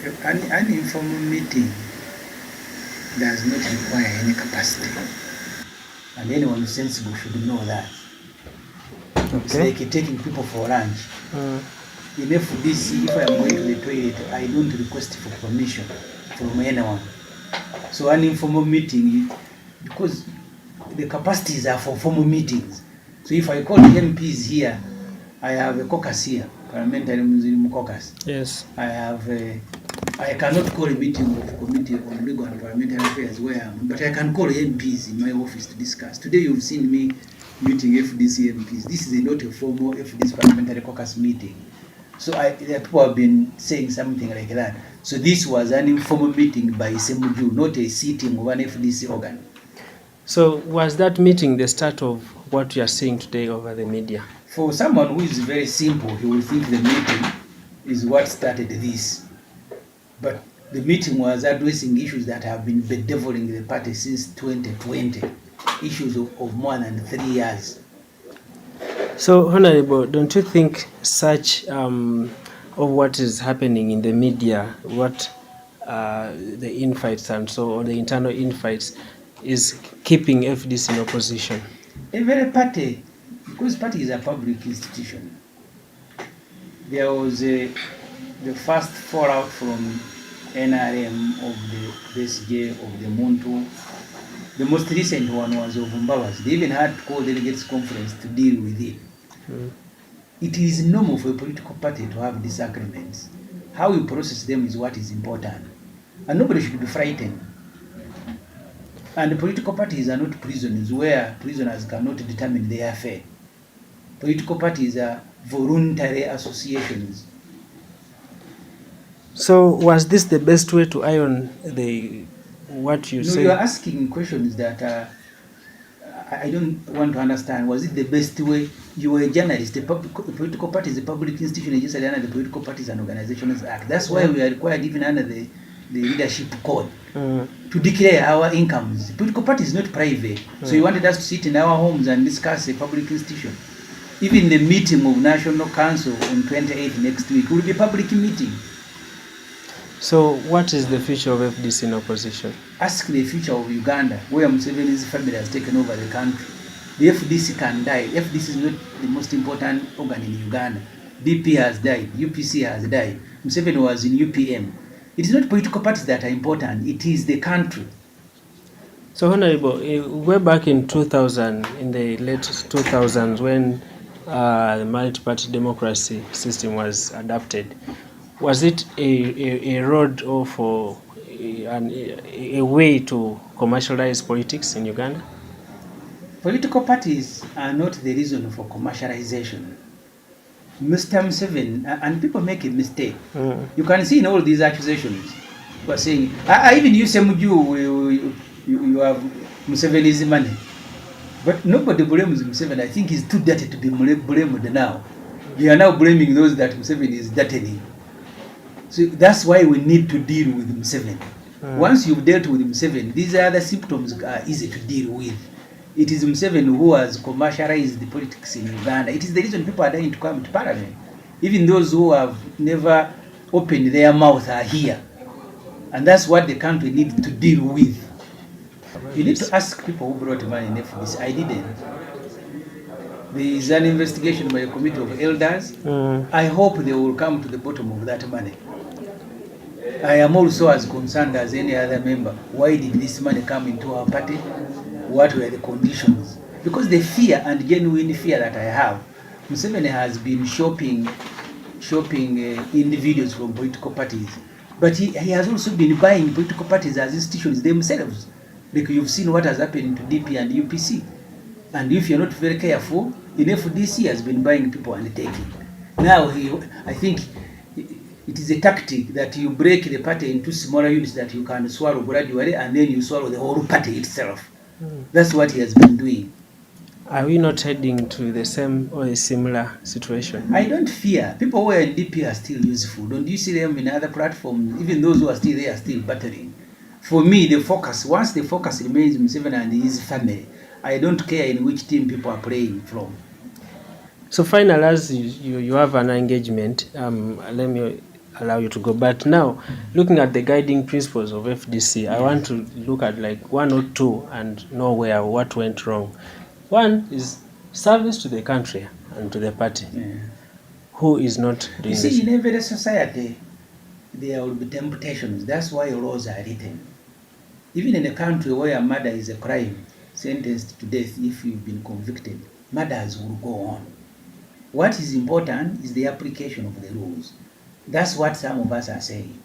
An informal meeting does not require any capacity. And anyone who's sensible should know that. It's like taking people for lunch. In FDC, if I am going to the toilet, I don't request for permission from anyone. So an informal meeting, because the capacities are for formal meetings. So if I call the MPs here, I have a caucus here, parliamentary Muslim caucus. Yes. I cannot call a meeting of Committee on Legal and Parliamentary Affairs but I can call MPs in my office to discuss. Today you've seen me meeting FDC MPs. This is not a formal FDC parliamentary caucus meeting. So people have been saying something like that. So this was an informal meeting by Ssemujju, not a sitting of an FDC organ. So was that meeting the start of what you are seeing today over the media? For someone who is very simple, he will think the meeting is what started this. But the meeting was addressing issues that have been bedeviling the party since 2020, issues of more than 3 years. So, Honorable, don't you think such of what is happening in the media, what the infights and so, or the internal infights, is keeping FDC in opposition? Every party, because party is a public institution, there was the first fallout from NRM, of the BSJ, of the Muntu. The most recent one was of Mbabazi. They even had to call delegates conference to deal with it. It is normal for a political party to have disagreements. How you process them is what is important. And nobody should be frightened. And the political parties are not prisons where prisoners cannot determine their fate. Political parties are voluntary associations. So was this the best way to iron what you say? You are asking questions that I don't want to understand. Was it the best way? You were a journalist. The political party is a public institution registered under the Political Parties and Organizations Act. That's why we are required, even under the leadership code, to declare our incomes. The political party is not private. So you wanted us to sit in our homes and discuss a public institution. Even the meeting of National Council on 28th next week will be a public meeting. So what is the future of FDC in opposition? Ask the future of Uganda, where MUSEVENI'S family has taken over the country. The FDC can die. FDC is not the most important organ in Uganda. DP has died. UPC has died. Museveni was in UPM. It is not political parties that are important. It is the country. So, Honorable, way back in 2000, in the late 2000s, when the multi-party democracy system was adopted, was it a road or for a way to commercialize politics in Uganda? Political parties are not the reason for commercialization. Mr. Museveni, and people make a mistake. You can see in all these accusations, people are saying, I even use Ssemujju, you have Museveni's money. But nobody blames Museveni. I think he's too dirty to be blamed now. We are now blaming those that Museveni is dirty. So that's why we need to deal with Museveni. Once you've dealt with Museveni, these other symptoms are easy to deal with. It is Museveni who has commercialized the politics in Uganda. It is the reason people are dying to come to parliament. Even those who have never opened their mouth are here. And that's what the country needs to deal with. You need to ask people who brought money in FDC. I didn't. There is an investigation by a committee of elders. I hope they will come to the bottom of that money. I am also as concerned as any other member. Why did this money come into our party? What were the conditions? Because the fear and genuine fear that I have, Museveni has been shopping individuals from political parties. But he has also been buying political parties as institutions themselves. Like you've seen what has happened to DP and UPC. And if you're not very careful, in FDC has been buying people and taking. Now, I think it is a tactic that you break the party into smaller units that you can swallow gradually, and then you swallow the whole party itself. That's what he has been doing. Are we not heading to the same or a similar situation? I don't fear. People who are in DP are still useful. Don't you see them in other platforms? Even those who are still there are still battering. For me, the focus, once the focus remains Museveni and his family, I don't care in which team people are playing from. So finally, as you have an engagement, let me allow you to go. But now, looking at the guiding principles of FDC, I want to look at like one or two and know what went wrong. One is service to the country and to the party. Yeah. Who is not doing this? You see, in every society, there will be temptations. That's why laws are written. Even in a country where murder is a crime, sentenced to death if you've been convicted, murders will go on. What is important is the application of the rules. That's what some of us are saying,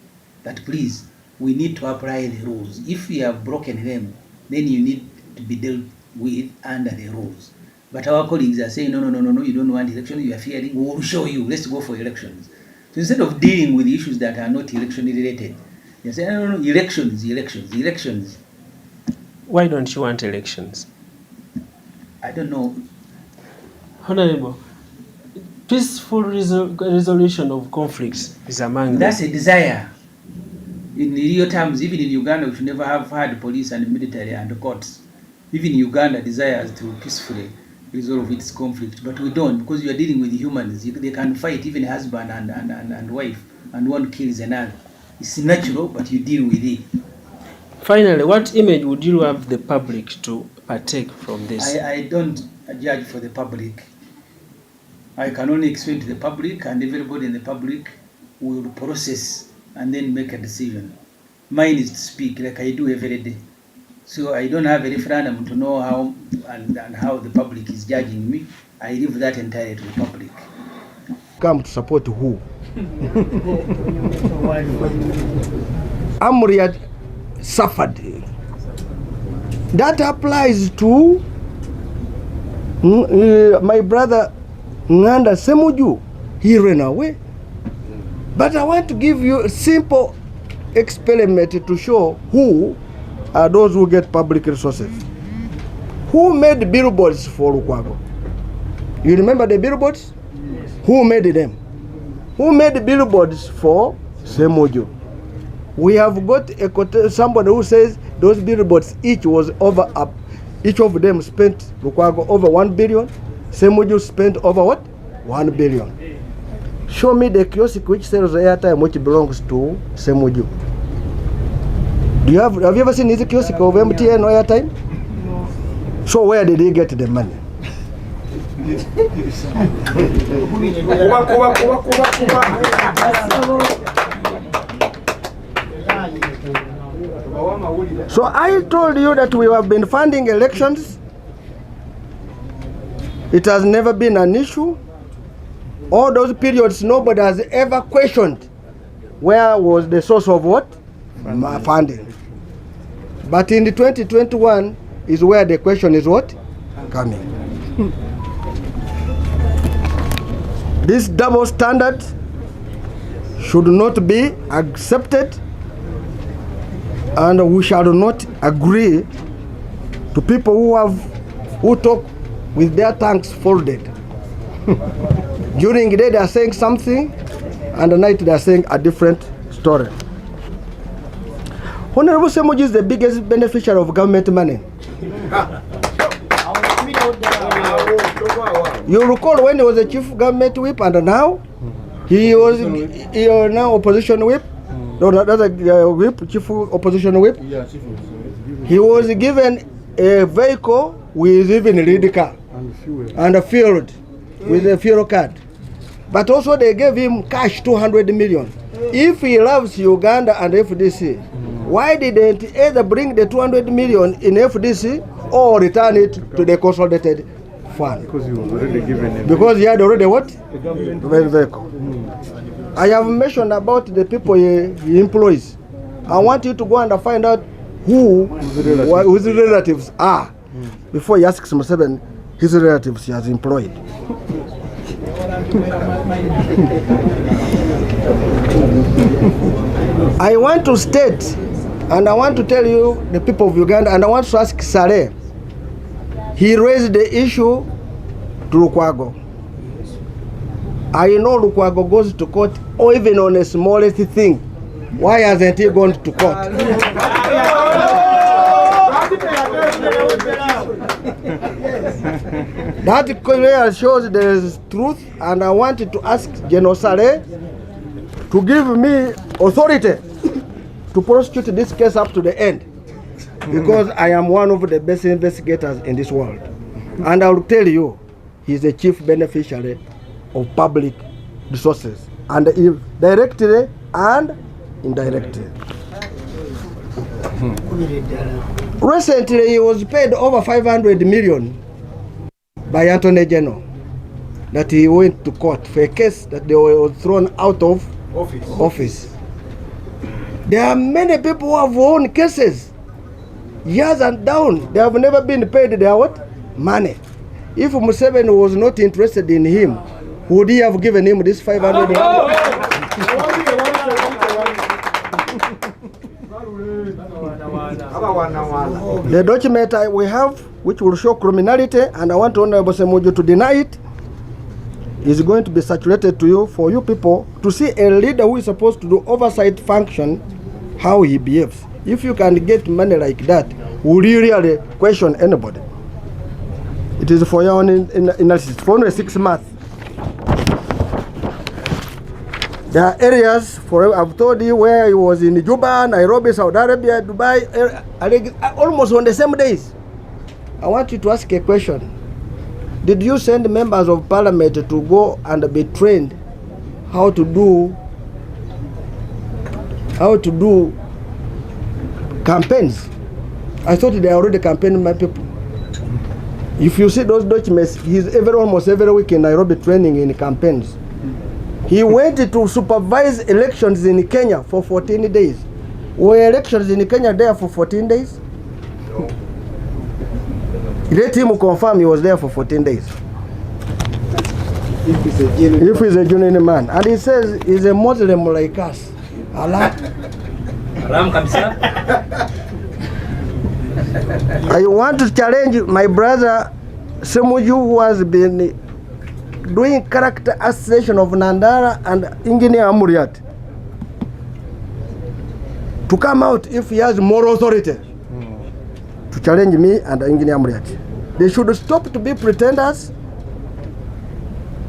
that please, we need to apply the rules. If we have broken them, then you need to be dealt with under the rules. But our colleagues are saying, no, you don't want elections, you are fearing, we will show you, let's go for elections. So instead of dealing with issues that are not election related, they say, no, elections. Why don't you want elections? I don't know. Honorable, peaceful resolution of conflicts is among them. That's a desire. In real terms, even in Uganda, we should never have had police and military and courts. Even Uganda desires to peacefully resolve its conflict, but we don't, because you are dealing with humans. They can fight, even husband and wife, and one kills another. It's natural, but you deal with it. Finally, what image would you have the public to partake from this? I don't judge for the public. I can only explain to the public, and everybody in the public will process and then make a decision. Mine is to speak like I do every day. So I don't have a referendum to know how and how the public is judging me. I leave that entirely to the public. Come to support who? Amri suffered. That applies to my brother Nganda Ssemujju. He ran away. But I want to give you a simple experiment to show who are those who get public resources. Who made billboards for Lukwago? You remember the billboards? Yes. Who made them? Who made billboards for Ssemujju? We have got somebody who says those billboards each of them spent Lukwago over 1 billion. Ssemujju spent over what? 1 billion. Show me the kiosk which sells airtime which belongs to Ssemujju. Have you ever seen his kiosk of MTN or airtime? No. So where did he get the money? So I told you that we have been funding elections. It has never been an issue. All those periods, nobody has ever questioned where was the source of what? Funding. But in the 2021 is where the question is what? Coming. This double standard should not be accepted, and we shall not agree to people who talk with their tongues folded. During the day they are saying something, and the night they are saying a different story. Honorable Ssemujju is the biggest beneficiary of government money. You recall when he was a chief government whip, and now he is now opposition whip. No, that's a whip, chief opposition whip. He was given a vehicle with even a lead car and a field with a fuel card. But also they gave him cash 200 million. If he loves Uganda and FDC, why didn't he either bring the 200 million in FDC or return it to the consolidated fund? Because he was already given it. Because he had already what? The vehicle. I have mentioned about the people he employs. I want you to go and find out who his relatives are before he asks Museveni his relatives he has employed. I want to state, and I want to tell you, the people of Uganda, and I want to ask Saleh. He raised the issue to Lukwago. I know Lukwago goes to court, or even on the smallest thing. Why hasn't he gone to court? That clearly shows there is truth, and I wanted to ask General Saleh to give me authority to prosecute this case up to the end, because I am one of the best investigators in this world. And I will tell you, he's a chief beneficiary of public resources, and directly and indirectly. Recently, he was paid over 500 million by Attorney General that he went to court for a case that they were thrown out of office. There are many people who have won cases years and down. They have never been paid their what? Money. If Museveni was not interested in him, would he have given him this 500 million? The document we have, which will show criminality, and I want Honorable Ssemujju to deny it, is going to be circulated to you for you people to see a leader who is supposed to do oversight function, how he behaves. If you can get money like that, will you really question anybody? It is for your own analysis, for only 6 months. There are areas, I've told you, where he was in Juba, Nairobi, Saudi Arabia, Dubai, almost on the same days. I want you to ask a question. Did you send members of parliament to go and be trained how to do campaigns? I thought they are already campaigning my people. If you see those documents, he's almost every week in Nairobi training in campaigns. He went to supervise elections in Kenya for 14 days. Were elections in Kenya there for 14 days? No. Let him confirm he was there for 14 days. If he's a genuine man. And he says he's a Muslim like us. Allah. I want to challenge my brother Ssemujju, who has been doing character assassination of Nandala and Engineer Amuriat, to come out if he has moral authority to challenge me and Engineer Amuriat. They should stop to be pretenders,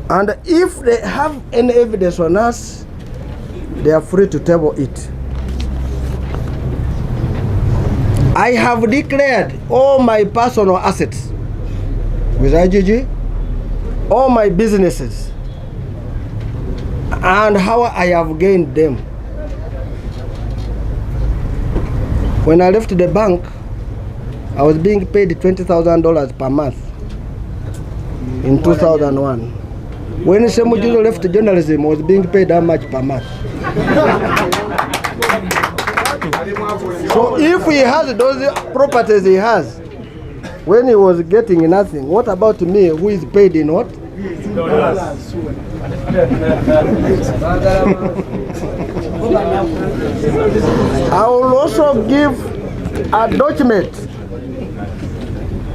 and if they have any evidence on us, they are free to table it. I have declared all my personal assets with IGG, all my businesses, and how I have gained them. When I left the bank, I was being paid $20,000 per month in 2001. When Ssemujju left journalism, I was being paid how much per month? So if he has those properties he has, when he was getting nothing, what about me, who is paid in what? I will also give a document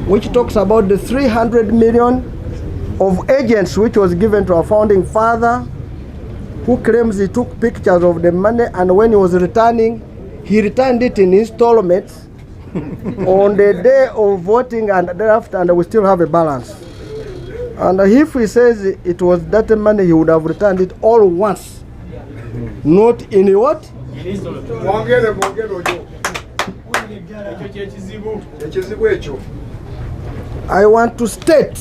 which talks about the 300 million of agents which was given to our founding father, who claims he took pictures of the money, and when he was returning, he returned it in installments on the day of voting and thereafter, and we still have a balance. And if he says it was that money, he would have returned it all once, not in what? I want to state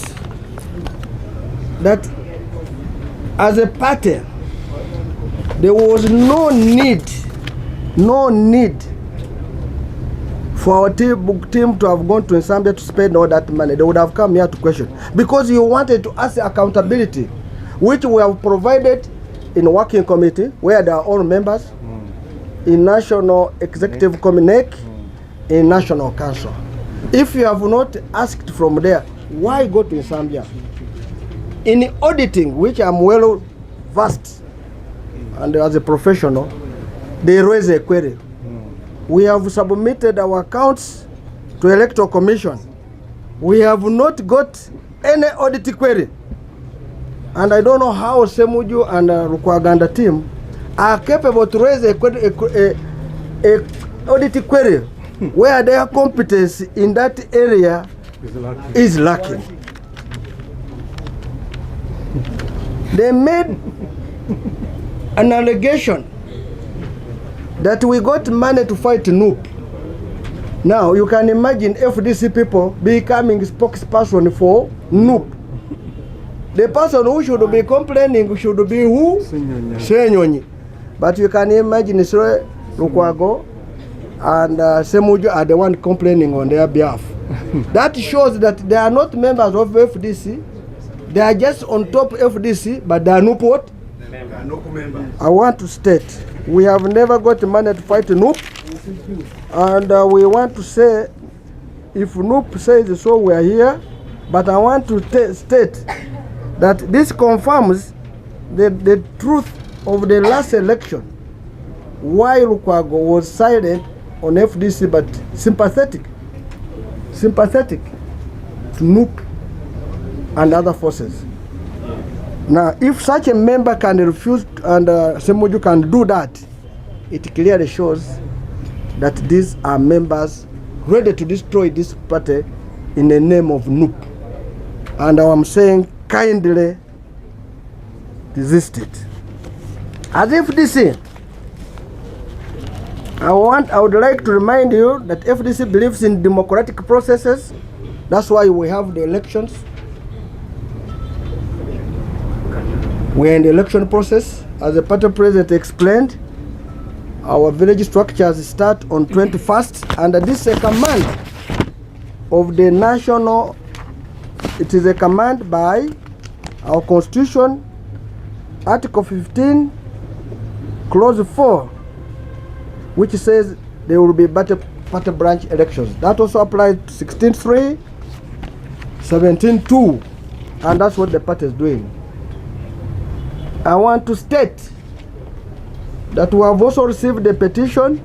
that as a party, there was no need for our team to have gone to Zambia to spend all that money. They would have come here to question, because you wanted to ask accountability, which we have provided in working committee where there are all members, in National Executive Committee, in National Council. If you have not asked from there, why go to Zambia? In auditing, which I'm well versed, and as a professional, they raise a query. We have submitted our accounts to Electoral Commission. We have not got any audit query. And I don't know how Ssemujju and Nganda team are capable to raise a audit query where their competence in that area is lacking. They made an allegation that we got money to fight NUP. Now you can imagine FDC people becoming spokesperson for NUP. The person who should be complaining should be who? Ssenyonyi. But you can imagine Sir Lukwago and Ssemujju are the one complaining on their behalf. That shows that they are not members of FDC. They are just on top FDC, but they are NUP what? I want to state, we have never got money to fight NUP. And we want to say, if NUP says so, we are here. But I want to state that this confirms the truth of the last election, why Lukwago was silent on FDC but sympathetic to NUP and other forces. Now, if such a member can refuse and Ssemujju can do that, it clearly shows that these are members ready to destroy this party in the name of NUP. And I'm saying kindly resist it. As FDC, I would like to remind you that FDC believes in democratic processes. That's why we have the elections. We're in the election process. As the party president explained, our village structures start on 21st, and this is a command of the national. It is a command by our constitution, Article 15, Clause 4, which says there will be party branch elections. That also applies to 16.3, 17.2, and that's what the party is doing. I want to state that we have also received a petition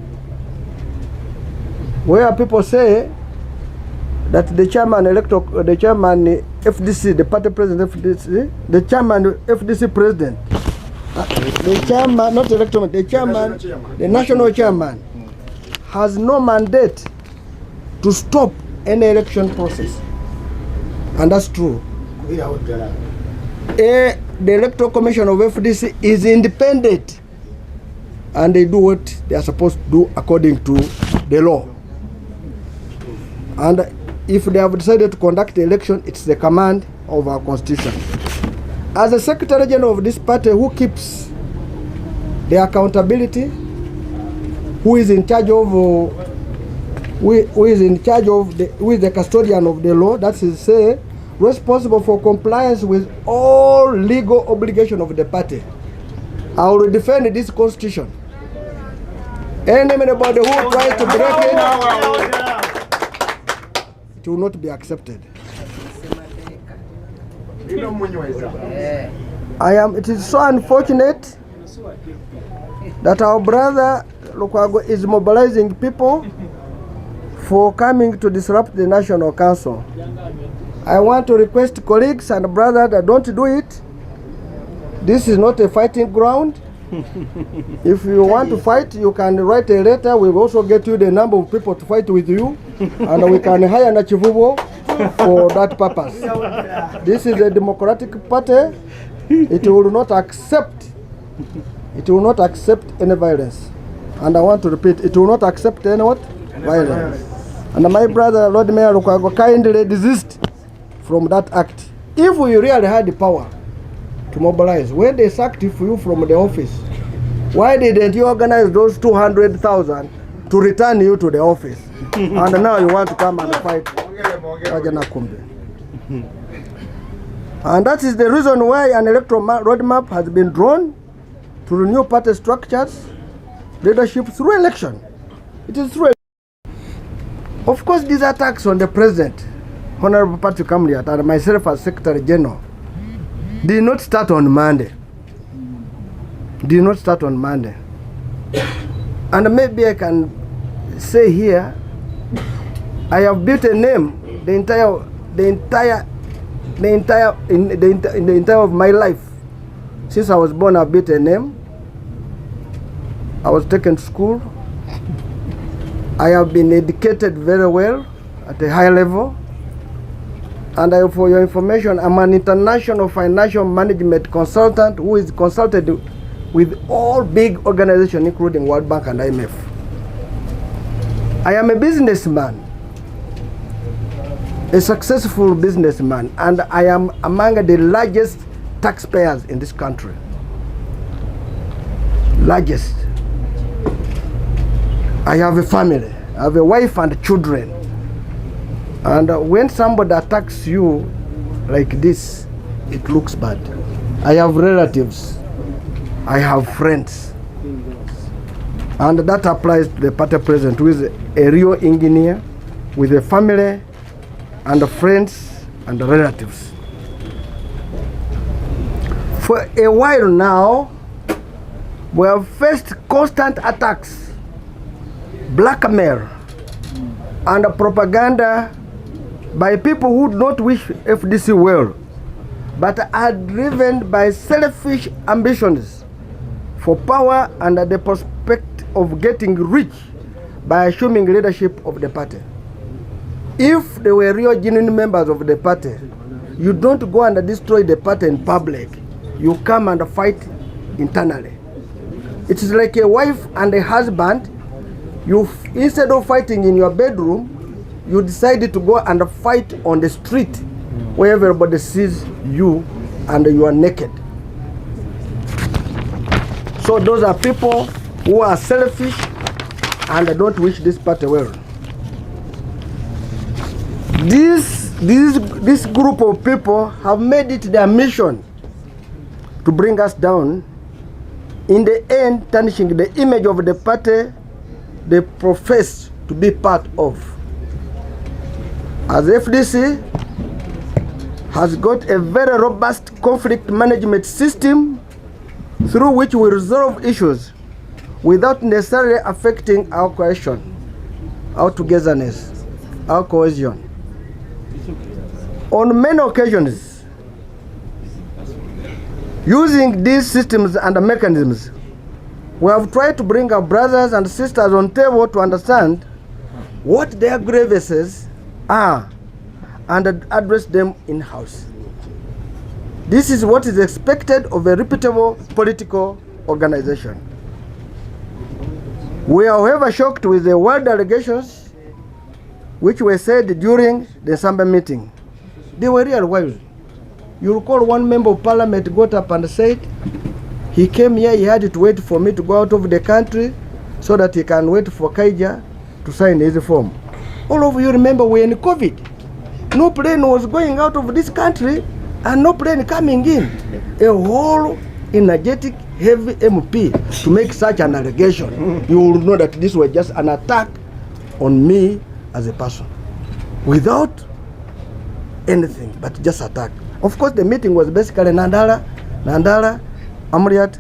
where people say that the chairman FDC, the party president FDC, the chairman FDC president, the chairman, not electoral, the chairman, the national chairman, has no mandate to stop any election process. And that's true. The Electoral Commission of FDC is independent, and they do what they are supposed to do according to the law. And if they have decided to conduct the election, it's the command of our constitution. As the Secretary General of this party, who keeps the accountability, who is in charge of who is the custodian of the law, that is to say, responsible for compliance with all legal obligation of the party, I will defend this constitution. Anybody who tries to break it will not be accepted. It is so unfortunate that our brother Lukwago is mobilizing people for coming to disrupt the National Council. I want to request colleagues and brothers that don't do it. This is not a fighting ground. If you want to fight, you can write a letter. We will also get you the number of people to fight with you, and we can hire Nachivubo for that purpose. This is a democratic party. It will not accept any violence. And I want to repeat, it will not accept any what? Violence. And my brother Lord Mayor Lukwago, kindly desist from that act. If we really had the power to mobilize, when they sacked you from the office, why didn't you organize those 200,000 to return you to the office? And now you want to come and fight Rajana Kumbe. And that is the reason why an electoral roadmap has been drawn to renew party structures, leadership through election. It is through election. Of course, these attacks on the president, Honorable Patrick Kamliat, and myself as Secretary General, did not start on Monday. And maybe I can say here, I have built a name the entire of my life. Since I was born, I've built a name. I was taken to school. I have been educated very well at a high level. And for your information, I'm an international financial management consultant who is consulted with all big organizations, including World Bank and IMF. I am a businessman, a successful businessman, and I am among the largest taxpayers in this country. Largest. I have a family, I have a wife and children. And when somebody attacks you like this, it looks bad. I have relatives, I have friends. And that applies to the party president, who is a real engineer with a family and friends and relatives. For a while now, we have faced constant attacks, blackmail, and propaganda by people who do not wish FDC well, but are driven by selfish ambitions for power and the prospect of getting rich by assuming leadership of the party. If they were real genuine members of the party, you don't go and destroy the party in public. You come and fight internally. It is like a wife and a husband. You, instead of fighting in your bedroom, you decided to go and fight on the street where everybody sees you and you are naked. So those are people who are selfish and don't wish this party well. This group of people have made it their mission to bring us down, in the end tarnishing the image of the party they profess to be part of. As FDC has got a very robust conflict management system through which we resolve issues without necessarily affecting our cohesion, our togetherness, our cohesion. On many occasions, using these systems and mechanisms, we have tried to bring our brothers and sisters on table to understand what their grievances are and address them in-house. This is what is expected of a reputable political organization. We are, however, shocked with the world delegations which were said during the Samba meeting. They were real wild. You recall one member of parliament got up and said, he came here, he had to wait for me to go out of the country so that he can wait for Kaija to sign his form. All of you remember we're in COVID. No plane was going out of this country and no plane coming in. A whole energetic, heavy MP to make such an allegation. You will know that this was just an attack on me as a person. Without anything, but just attack. Of course, the meeting was basically Nandala, Amriat.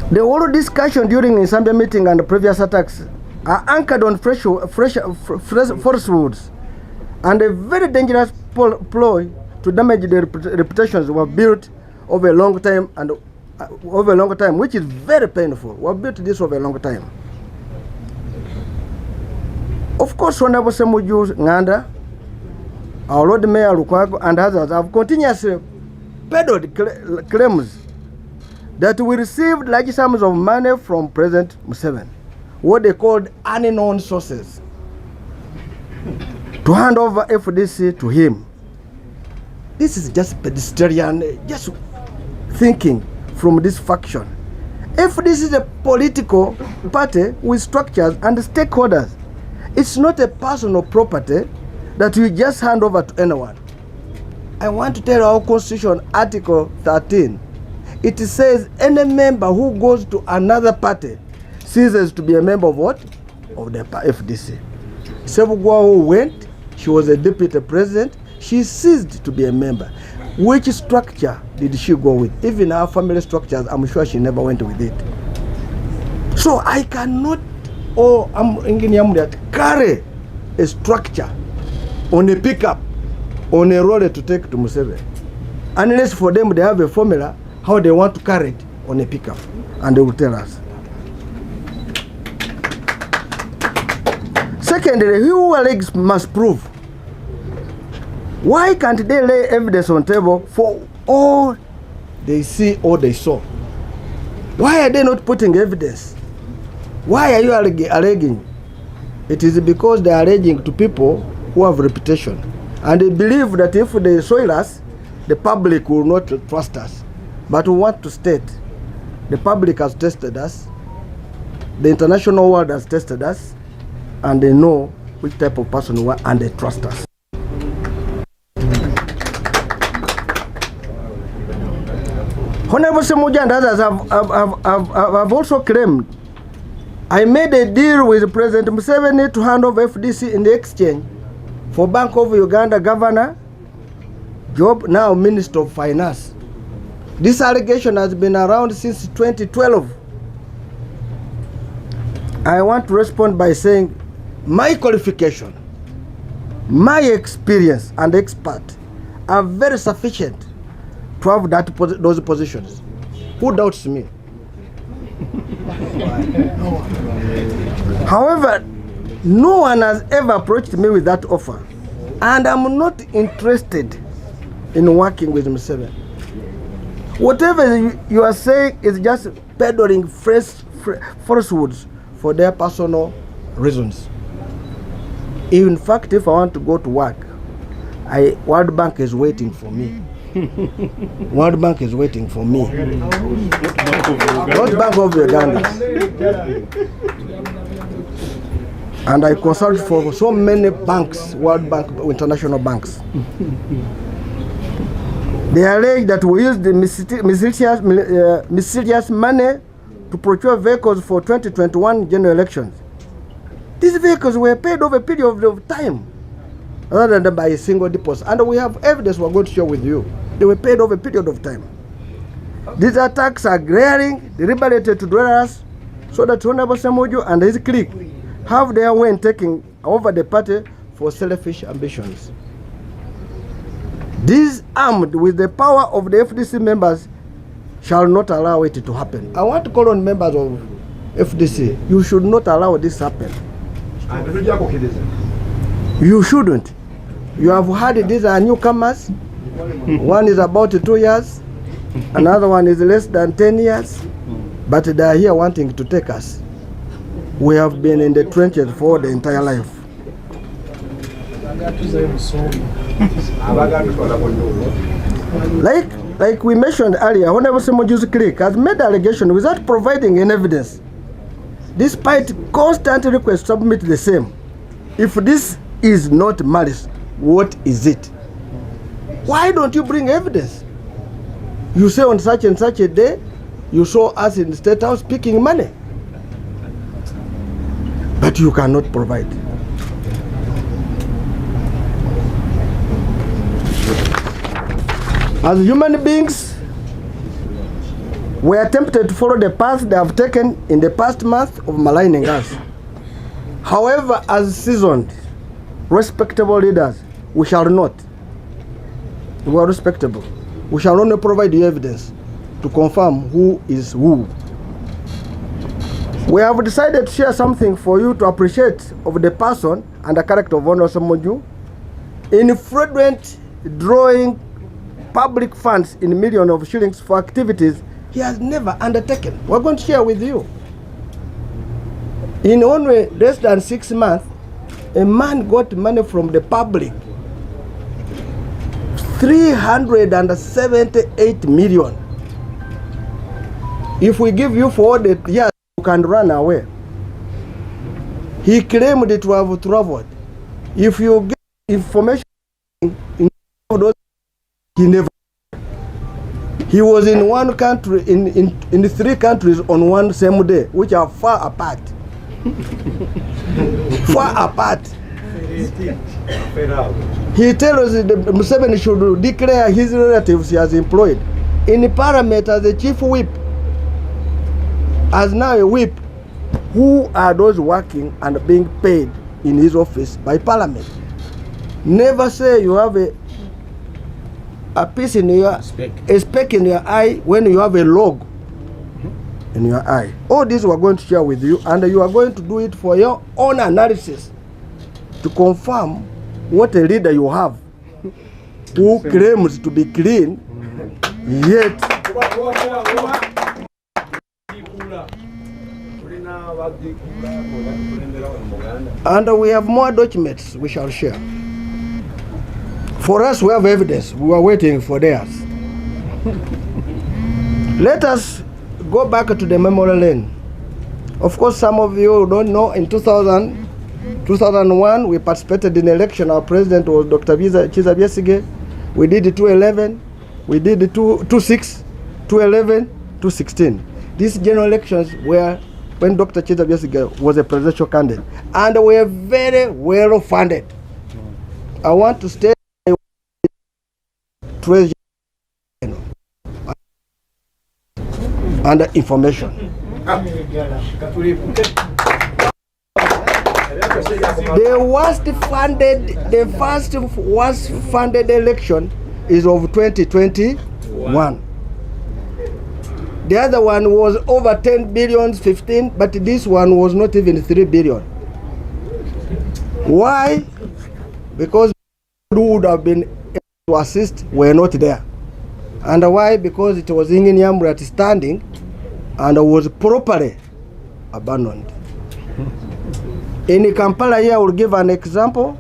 The whole discussion during the Zambia meeting and the previous attacks are anchored on fresh falsehoods and a very dangerous ploy to damage the reputations we have built over a long time, which is very painful. We have built this over a long time. Of course, Honorable Ssemujju, Nganda, our Lord Mayor Lukwago, and others have continuously peddled claims that we received large sums of money from President Museveni, what they called unknown sources, to hand over FDC to him. This is just pedestrian, just thinking from this faction. FDC is a political party with structures and stakeholders. It's not a personal property that you just hand over to anyone. I want to tell our Constitution, Article 13, it says any member who goes to another party ceases to be a member of what? Of the FDC. Ssemujju who went, she was a deputy president, she ceased to be a member. Which structure did she go with? Even our family structures, I'm sure she never went with it. So I cannot, carry a structure on a pickup, on a roller to take to Museveni. Unless for them they have a formula how they want to carry it on a pickup, and they will tell us. Secondly, he who alleges must prove. Why can't they lay evidence on table for all they see all they saw. Why are they not putting evidence? Why are you alleging? It is because they are alleging to people who have reputation. And they believe that if they soil us, the public will not trust us. But we want to state, the public has tested us, the international world has tested us, and they know which type of person we are, and they trust us. Honorable Ssemujju and others have also claimed, I made a deal with President Museveni to hand over FDC in the exchange for Bank of Uganda Governor, Job, now Minister of Finance. This allegation has been around since 2012. I want to respond by saying my qualification, my experience and expert are very sufficient to have those positions. Who doubts me? However, no one has ever approached me with that offer, and I'm not interested in working with Museveni. Whatever you are saying is just peddling falsehoods for their personal reasons. In fact, if I want to go to work, World Bank is waiting for me. World Bank is waiting for me. Not Bank of Uganda. And I consult for so many banks, World Bank, international banks. They allege that we used the mysterious money to procure vehicles for 2021 general elections. These vehicles were paid over a period of time rather than by a single deposit. And we have evidence we're going to share with you. They were paid over a period of time. These attacks are glaring, deliberated to dwell us, so that Honorable Ssemujju and his clique have their way in taking over the party for selfish ambitions. These armed with the power of the FDC members shall not allow it to happen. I want to call on members of FDC. You should not allow this happen. You shouldn't. You have heard these are newcomers. One is about 2 years, another one is less than 10 years, but they are here wanting to take us. We have been in the trenches for the entire life. Like we mentioned earlier, Honorable Ssemujju's clique has made allegation without providing any evidence, despite constant requests to submit the same. If this is not malice, what is it? Why don't you bring evidence? You say on such and such a day, you saw us in the State House picking money, but you cannot provide. As human beings, we are tempted to follow the path they have taken in the past month of maligning us. However, as seasoned, respectable leaders, we shall not. We are respectable. We shall only provide the evidence to confirm who is who. We have decided to share something for you to appreciate of the person and the character of Honorable Ssemujju in fraudulent drawing public funds in millions of shillings for activities he has never undertaken. We're going to share with you. In only less than 6 months, a man got money from the public, 378 million. If we give you for all the years, you can run away. He claimed to have traveled. If you get information in those, he never. He was in one country, in 3 countries on one same day, which are far apart. Far apart. He tells us that Museveni should declare his relatives he has employed in Parliament as the chief whip, as now a whip. Who are those working and being paid in his office by Parliament? Never say you have a piece in your, a speck in your eye when you have a log in your eye. All this we are going to share with you, and you are going to do it for your own analysis to confirm what a leader you have who claims to be clean, yet And we have more documents we shall share. For us, we have evidence. We are waiting for theirs. Let us go back to the memory lane. Of course, some of you don't know, in 2001, we participated in election. Our president was Dr. Kizza Besigye. We did 2011, we did 2006, 2011, 2016. These general elections were when Dr. Kizza Besigye was a presidential candidate, and were very well funded. I want to state treasury and information. The first worst funded election is of 2021. The other one was over 10 billion, 15, but this one was not even 3 billion. Why? Because who would have been able to assist were not there. And why? Because it was in Nyamrat standing and was properly abandoned. In Kampala here, I will give an example.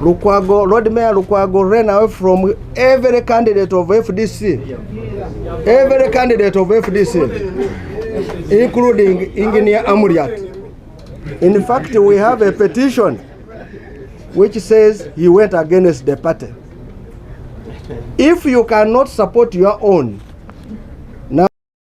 Lord Mayor Lukwago ran away from every candidate of FDC. Every candidate of FDC, including Engineer Amuriat. In fact, we have a petition which says he went against the party. If you cannot support your own,